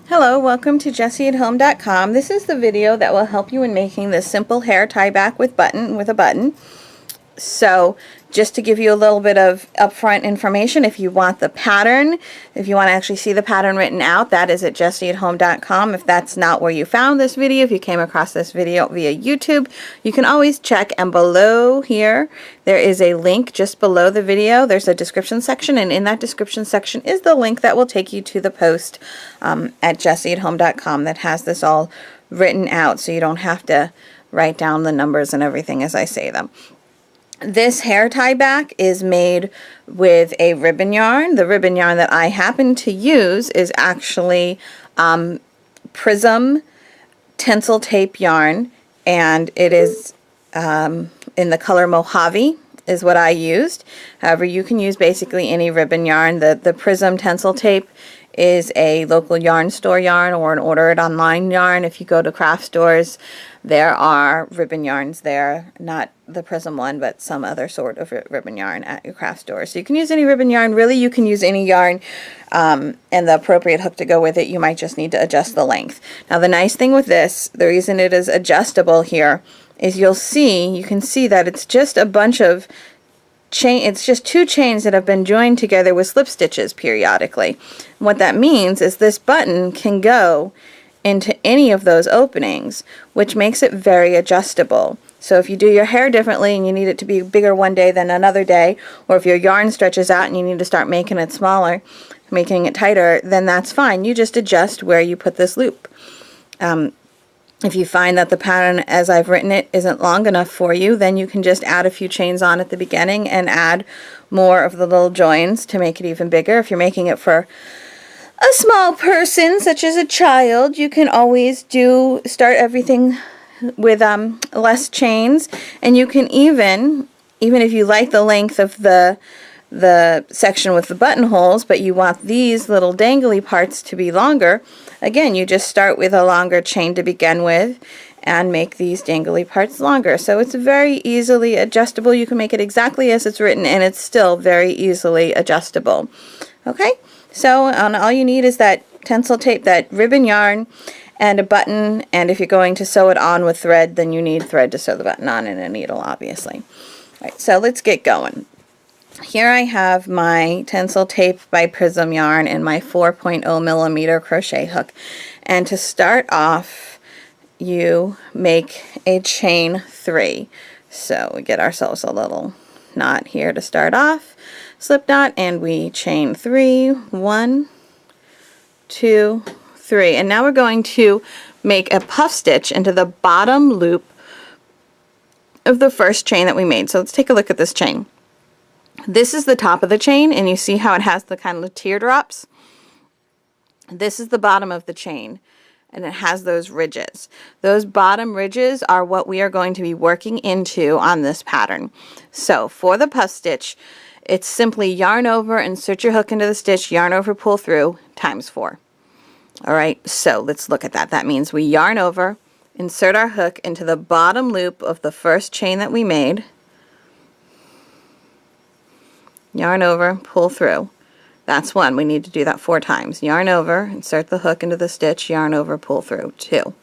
Hello, welcome to jessieathome.com. This is the video that will help you in making this simple hair tie back with a button. So just to give you a little bit of upfront information, if you want the pattern, if you want to actually see the pattern written out, that is at jessieathome.com. If that's not where you found this video, if you came across this video via YouTube, you can always check, and below here there is a link just below the video. There's a description section, and in that description section is the link that will take you to the post at jessieathome.com that has this all written out, so you don't have to write down the numbers and everything as I say them. This hair tie back is made with a ribbon yarn. The ribbon yarn that I happen to use is actually Prism Tinsel Tape yarn, and it is in the color Mojave is what I used. However, you can use basically any ribbon yarn. The Prism Tinsel Tape is a local yarn store yarn or an order it online yarn. If you go to craft stores, there are ribbon yarns there, not the Prism one, but some other sort of ribbon yarn at your craft store. So you can use any ribbon yarn. Really, you can use any yarn and the appropriate hook to go with it. You might just need to adjust the length. Now, the nice thing with this, the reason it is adjustable here, is you can see that it's just a bunch of it's just two chains that have been joined together with slip stitches periodically. What that means is this button can go into any of those openings, which makes it very adjustable. So if you do your hair differently and you need it to be bigger one day than another day, or if your yarn stretches out and you need to start making it smaller, making it tighter, then that's fine. You just adjust where you put this loop. If you find that the pattern as I've written it isn't long enough for you, then you can just add a few chains on at the beginning and add more of the little joins to make it even bigger. If you're making it for a small person, such as a child, you can always start everything with less chains, and you can even if you like the length of the section with the buttonholes, but you want these little dangly parts to be longer, again, you just start with a longer chain to begin with and make these dangly parts longer. So it's very easily adjustable. You can make it exactly as it's written, and it's still very easily adjustable. Okay, so all you need is that tinsel tape, that ribbon yarn, and a button, and if you're going to sew it on with thread, then you need thread to sew the button on, and a needle, obviously. All right, so let's get going. Here I have my tinsel tape by Prism yarn and my 4.0 millimeter crochet hook. And to start off, you make a chain 3. So we get ourselves a little knot here to start off, slip knot, and we chain 3. 1, 2, 3. And now we're going to make a puff stitch into the bottom loop of the first chain that we made. So let's take a look at this chain. This is the top of the chain, and you see how it has the kind of teardrops? This is the bottom of the chain, and it has those ridges. Those bottom ridges are what we are going to be working into on this pattern. So for the puff stitch, it's simply yarn over, insert your hook into the stitch, yarn over, pull through, times 4. All right, so let's look at that. That means we yarn over, insert our hook into the bottom loop of the first chain that we made, yarn over, pull through. That's 1. We need to do that 4 times. Yarn over, insert the hook into the stitch, yarn over, pull through. 2.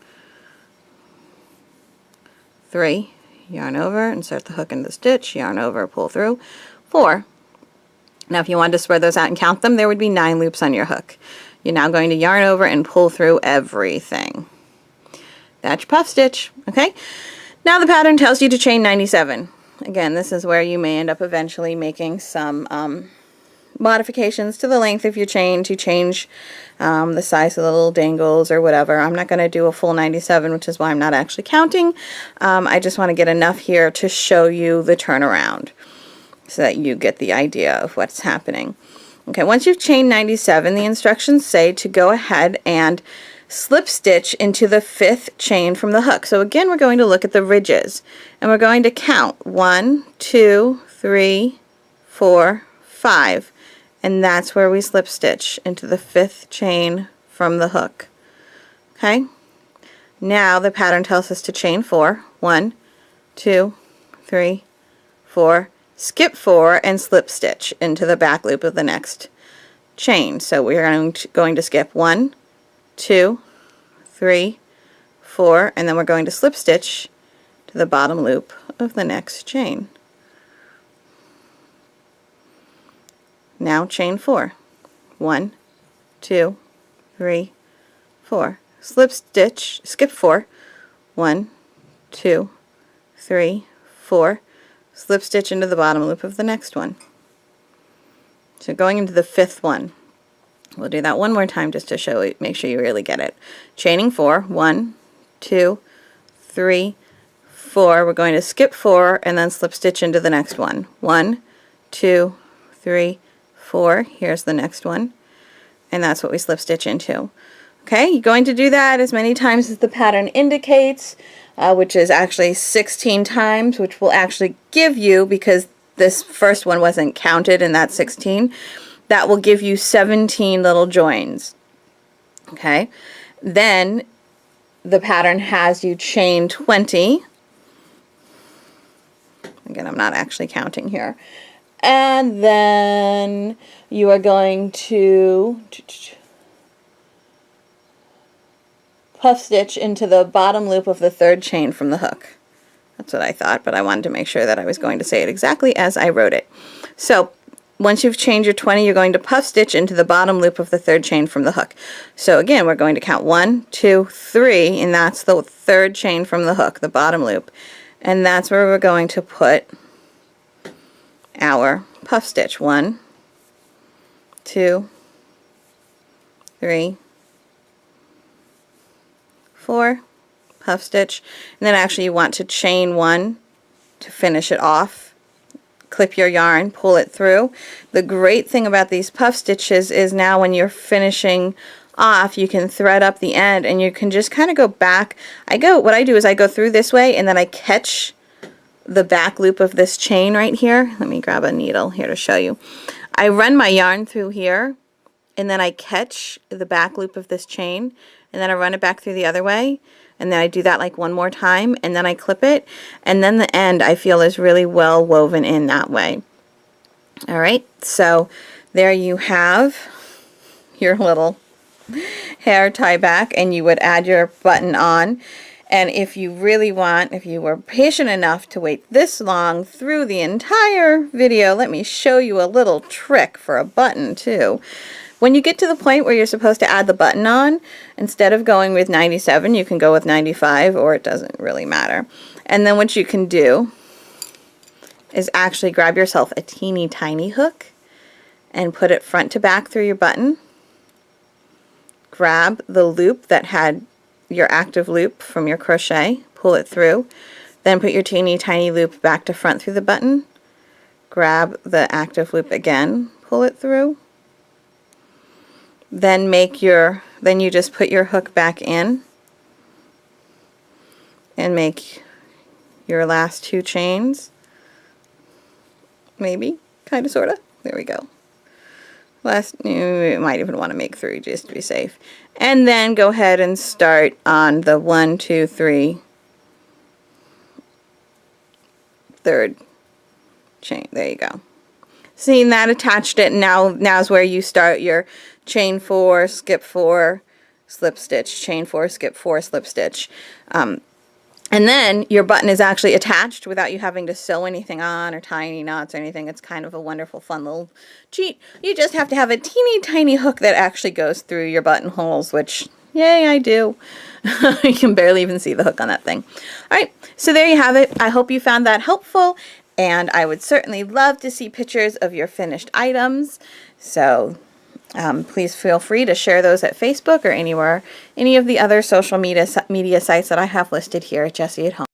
3. Yarn over, insert the hook into the stitch, yarn over, pull through. 4. Now if you wanted to spread those out and count them, there would be 9 loops on your hook. You're now going to yarn over and pull through everything. That's your puff stitch. Okay? Now the pattern tells you to chain 97. Again, this is where you may end up eventually making some modifications to the length of your chain to change the size of the little dangles or whatever. I'm not going to do a full 97, which is why I'm not actually counting. I just want to get enough here to show you the turnaround so that you get the idea of what's happening. Okay, once you've chained 97, the instructions say to go ahead and slip stitch into the 5th chain from the hook. So again, we're going to look at the ridges, and we're going to count 1, 2, 3, 4, 5, and that's where we slip stitch into the 5th chain from the hook. Okay, now the pattern tells us to chain 4. 1, 2, 3, 4, skip 4, and slip stitch into the back loop of the next chain. So we're going to skip 1, 2, 3, 4, and then we're going to slip stitch to the bottom loop of the next chain. Now chain 4. 1, 2, 3, 4. Slip stitch, skip 4. 1, 2, 3, 4. Slip stitch into the bottom loop of the next one. So going into the 5th one. We'll do that one more time just to show you, make sure you really get it. Chaining 4, 1, 2, 3, 4. We're going to skip 4 and then slip stitch into the next one. 1, 2, 3, 4. Here's the next one. And that's what we slip stitch into. Okay, you're going to do that as many times as the pattern indicates, which is actually 16 times, which will actually give you, because this first one wasn't counted in that 16, that will give you 17 little joins. Okay, then the pattern has you chain 20. Again, I'm not actually counting here. And then you are going to puff stitch into the bottom loop of the 3rd chain from the hook. That's what I thought, but I wanted to make sure that I was going to say it exactly as I wrote it. So once you've chained your 20, you're going to puff stitch into the bottom loop of the 3rd chain from the hook. So again, we're going to count 1, 2, 3, and that's the 3rd chain from the hook, the bottom loop. And that's where we're going to put our puff stitch. 1, 2, 3, 4, puff stitch, and then actually you want to chain 1 to finish it off. Clip your yarn, pull it through. The great thing about these puff stitches is now when you're finishing off, you can thread up the end and you can just kind of go back. What I do is I go through this way and then I catch the back loop of this chain right here. Let me grab a needle here to show you. I run my yarn through here and then I catch the back loop of this chain and then I run it back through the other way, and then I do that like one more time, and then I clip it, and then the end I feel is really well woven in that way. Alright, so there you have your little hair tie back, and you would add your button on. And if you really want, if you were patient enough to wait this long through the entire video, let me show you a little trick for a button too. When you get to the point where you're supposed to add the button on, instead of going with 97, you can go with 95, or it doesn't really matter. And then what you can do is actually grab yourself a teeny tiny hook and put it front to back through your button. Grab the loop that had your active loop from your crochet, pull it through, then put your teeny tiny loop back to front through the button. Grab the active loop again, pull it through. Then you just put your hook back in and make your last 2 chains. Maybe, kind of, sort of. There we go. You might even want to make 3 just to be safe. And then go ahead and start on the 1, 2, 3, 3rd chain. There you go. Seeing that attached it, now's where you start your chain 4, skip 4, slip stitch, chain 4, skip 4, slip stitch. And then your button is actually attached without you having to sew anything on or tie any knots or anything. It's kind of a wonderful, fun little cheat. You just have to have a teeny tiny hook that actually goes through your buttonholes, which, yay, I do. You can barely even see the hook on that thing. Alright, so there you have it. I hope you found that helpful, and I would certainly love to see pictures of your finished items. So please feel free to share those at Facebook or any of the other social media sites that I have listed here at Jessie at Home.